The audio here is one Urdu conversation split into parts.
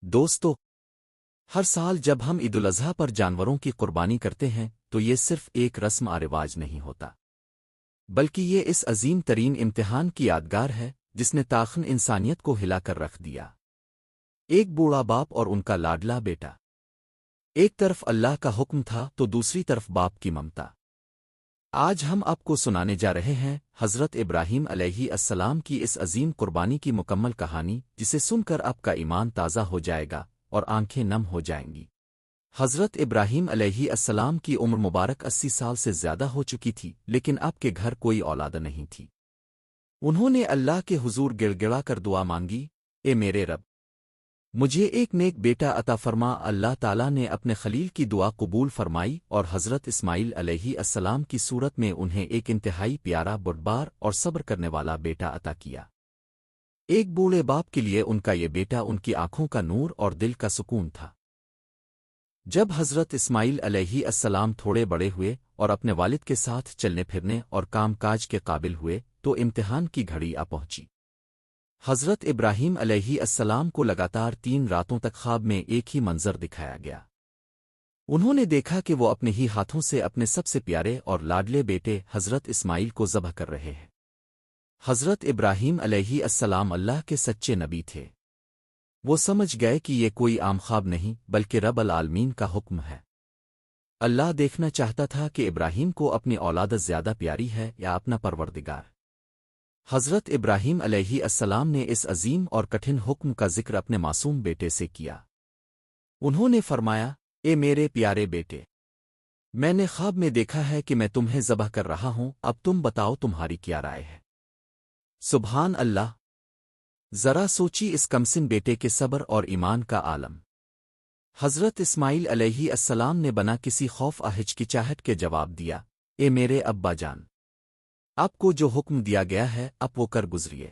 دوستو، ہر سال جب ہم عید الاضحیٰ پر جانوروں کی قربانی کرتے ہیں تو یہ صرف ایک رسم و رواج نہیں ہوتا، بلکہ یہ اس عظیم ترین امتحان کی یادگار ہے جس نے تاخن انسانیت کو ہلا کر رکھ دیا۔ ایک بوڑھا باپ اور ان کا لاڈلا بیٹا، ایک طرف اللہ کا حکم تھا تو دوسری طرف باپ کی ممتا۔ آج ہم آپ کو سنانے جا رہے ہیں حضرت ابراہیم علیہ السلام کی اس عظیم قربانی کی مکمل کہانی، جسے سن کر آپ کا ایمان تازہ ہو جائے گا اور آنکھیں نم ہو جائیں گی۔ حضرت ابراہیم علیہ السلام کی عمر مبارک 80 سال سے زیادہ ہو چکی تھی، لیکن آپ کے گھر کوئی اولاد نہیں تھی۔ انہوں نے اللہ کے حضور گڑ گڑا کر دعا مانگی، اے میرے رب، مجھے ایک نیک بیٹا عطا فرما۔ اللہ تعالیٰ نے اپنے خلیل کی دعا قبول فرمائی اور حضرت اسماعیل علیہ السلام کی صورت میں انہیں ایک انتہائی پیارا، بردبار اور صبر کرنے والا بیٹا عطا کیا۔ ایک بوڑھے باپ کے لیے ان کا یہ بیٹا ان کی آنکھوں کا نور اور دل کا سکون تھا۔ جب حضرت اسماعیل علیہ السلام تھوڑے بڑے ہوئے اور اپنے والد کے ساتھ چلنے پھرنے اور کام کاج کے قابل ہوئے تو امتحان کی گھڑی آ پہنچی۔ حضرت ابراہیم علیہ السلام کو لگاتار 3 راتوں تک خواب میں ایک ہی منظر دکھایا گیا۔ انہوں نے دیکھا کہ وہ اپنے ہی ہاتھوں سے اپنے سب سے پیارے اور لاڈلے بیٹے حضرت اسماعیل کو ذبح کر رہے ہیں۔ حضرت ابراہیم علیہ السلام اللہ کے سچے نبی تھے۔ وہ سمجھ گئے کہ یہ کوئی عام خواب نہیں بلکہ رب العالمین کا حکم ہے۔ اللہ دیکھنا چاہتا تھا کہ ابراہیم کو اپنی اولاد زیادہ پیاری ہے یا اپنا پروردگار۔ حضرت ابراہیم علیہ السلام نے اس عظیم اور کٹھن حکم کا ذکر اپنے معصوم بیٹے سے کیا۔ انہوں نے فرمایا، اے میرے پیارے بیٹے، میں نے خواب میں دیکھا ہے کہ میں تمہیں ذبح کر رہا ہوں، اب تم بتاؤ تمہاری کیا رائے ہے؟ سبحان اللہ! ذرا سوچی اس کمسن بیٹے کے صبر اور ایمان کا عالم۔ حضرت اسماعیل علیہ السلام نے بنا کسی خوف ہچکچاہٹ کے جواب دیا، اے میرے ابا جان، آپ کو جو حکم دیا گیا ہے اب وہ کر گزریے۔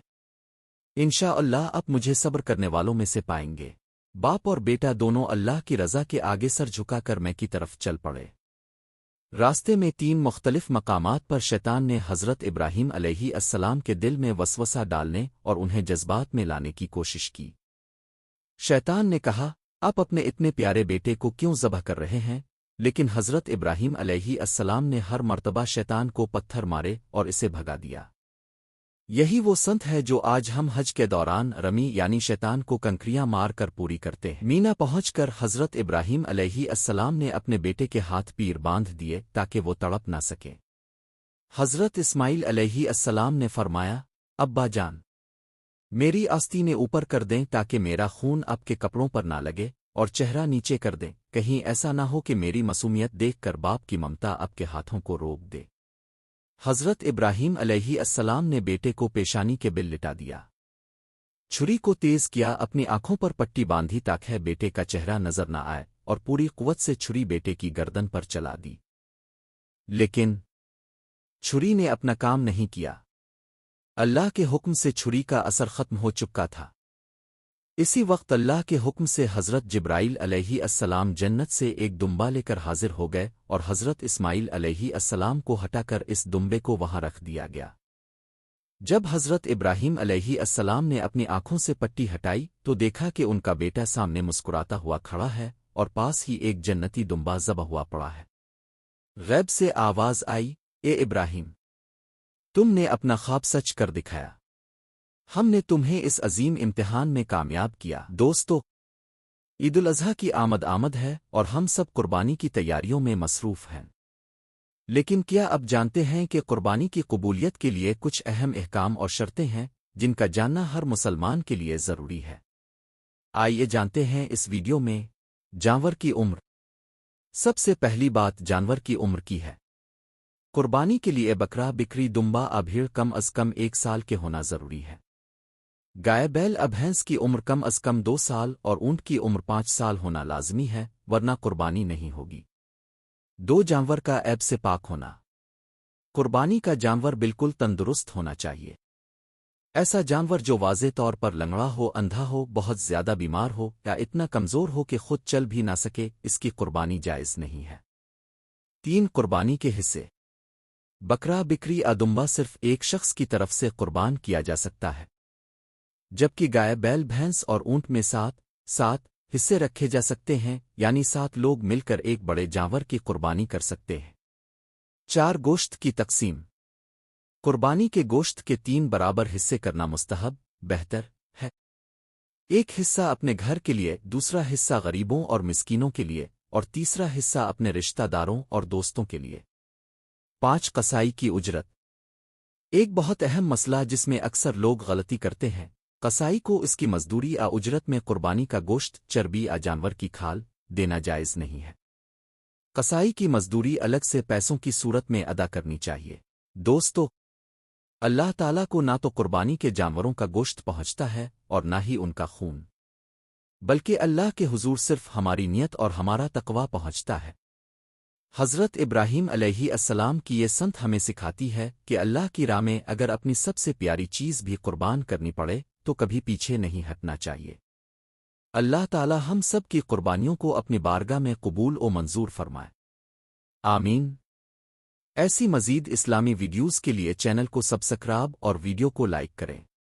انشاءاللہ آپ مجھے صبر کرنے والوں میں سے پائیں گے۔ باپ اور بیٹا دونوں اللہ کی رضا کے آگے سر جھکا کر میں کی طرف چل پڑے۔ راستے میں 3 مختلف مقامات پر شیطان نے حضرت ابراہیم علیہ السلام کے دل میں وسوسہ ڈالنے اور انہیں جذبات میں لانے کی کوشش کی۔ شیطان نے کہا، آپ اپنے اتنے پیارے بیٹے کو کیوں ذبح کر رہے ہیں؟ لیکن حضرت ابراہیم علیہ السلام نے ہر مرتبہ شیطان کو پتھر مارے اور اسے بھگا دیا۔ یہی وہ سنت ہے جو آج ہم حج کے دوران رمی یعنی شیطان کو کنکریاں مار کر پوری کرتے ہیں۔ مینا پہنچ کر حضرت ابراہیم علیہ السلام نے اپنے بیٹے کے ہاتھ پیر باندھ دیے تاکہ وہ تڑپ نہ سکے۔ حضرت اسماعیل علیہ السلام نے فرمایا، ابا جان، میری آستینیں اوپر کر دیں تاکہ میرا خون آپ کے کپڑوں پر نہ لگے، اور چہرہ نیچے کر دیں، کہیں ایسا نہ ہو کہ میری معصومیت دیکھ کر باپ کی ممتا آپ کے ہاتھوں کو روک دے۔ حضرت ابراہیم علیہ السلام نے بیٹے کو پیشانی کے بل لٹا دیا، چھری کو تیز کیا، اپنی آنکھوں پر پٹی باندھی تاکہ بیٹے کا چہرہ نظر نہ آئے، اور پوری قوت سے چھری بیٹے کی گردن پر چلا دی۔ لیکن چھری نے اپنا کام نہیں کیا۔ اللہ کے حکم سے چھری کا اثر ختم ہو چکا تھا۔ اسی وقت اللہ کے حکم سے حضرت جبرائیل علیہ السلام جنت سے ایک دمبا لے کر حاضر ہو گئے اور حضرت اسماعیل علیہ السلام کو ہٹا کر اس دمبے کو وہاں رکھ دیا گیا۔ جب حضرت ابراہیم علیہ السلام نے اپنی آنکھوں سے پٹی ہٹائی تو دیکھا کہ ان کا بیٹا سامنے مسکراتا ہوا کھڑا ہے اور پاس ہی ایک جنتی دمبا ذبح ہوا پڑا ہے۔ غیب سے آواز آئی، اے ابراہیم، تم نے اپنا خواب سچ کر دکھایا، ہم نے تمہیں اس عظیم امتحان میں کامیاب کیا۔ دوستو، عید الاضحیٰ کی آمد ہے اور ہم سب قربانی کی تیاریوں میں مصروف ہیں۔ لیکن کیا اب جانتے ہیں کہ قربانی کی قبولیت کے لیے کچھ اہم احکام اور شرطیں ہیں جن کا جاننا ہر مسلمان کے لیے ضروری ہے؟ آئیے جانتے ہیں اس ویڈیو میں۔ جانور کی عمر۔ سب سے پہلی بات جانور کی عمر کی ہے۔ قربانی کے لیے بکرا، بکری، دمبا یا بھیڑ کم از کم 1 سال کے ہونا ضروری ہے۔ گائے، بیل یا بھینس کی عمر کم از کم 2 سال اور اونٹ کی عمر 5 سال ہونا لازمی ہے، ورنہ قربانی نہیں ہوگی۔ 2 جانور کا عیب سے پاک ہونا۔ قربانی کا جانور بالکل تندرست ہونا چاہیے۔ ایسا جانور جو واضح طور پر لنگڑا ہو، اندھا ہو، بہت زیادہ بیمار ہو یا اتنا کمزور ہو کہ خود چل بھی نہ سکے، اس کی قربانی جائز نہیں ہے۔ 3 قربانی کے حصے۔ بکرا، بکری یا دمبا صرف ایک شخص کی طرف سے قربان کیا جا سکتا ہے، جبکہ گائے، بیل، بھینس اور اونٹ میں 7 حصے رکھے جا سکتے ہیں، یعنی 7 لوگ مل کر ایک بڑے جانور کی قربانی کر سکتے ہیں۔ 4 گوشت کی تقسیم۔ قربانی کے گوشت کے 3 برابر حصے کرنا مستحب بہتر ہے۔ ایک حصہ اپنے گھر کے لیے، دوسرا حصہ غریبوں اور مسکینوں کے لیے، اور تیسرا حصہ اپنے رشتہ داروں اور دوستوں کے لیے۔ 5 قصائی کی اجرت۔ ایک بہت اہم مسئلہ جس میں اکثر لوگ غلطی کرتے ہیں، قصائی کو اس کی مزدوری اجرت میں قربانی کا گوشت، چربی جانور کی کھال دینا جائز نہیں ہے۔ قصائی کی مزدوری الگ سے پیسوں کی صورت میں ادا کرنی چاہیے۔ دوستو، اللہ تعالیٰ کو نہ تو قربانی کے جانوروں کا گوشت پہنچتا ہے اور نہ ہی ان کا خون، بلکہ اللہ کے حضور صرف ہماری نیت اور ہمارا تقوی پہنچتا ہے۔ حضرت ابراہیم علیہ السلام کی یہ سنت ہمیں سکھاتی ہے کہ اللہ کی راہ میں اگر اپنی سب سے پیاری چیز بھی قربان کرنی پڑے تو کبھی پیچھے نہیں ہٹنا چاہیے۔ اللہ تعالی ہم سب کی قربانیوں کو اپنی بارگاہ میں قبول و منظور فرمائے، آمین۔ ایسی مزید اسلامی ویڈیوز کے لیے چینل کو سبسکرائب اور ویڈیو کو لائک کریں۔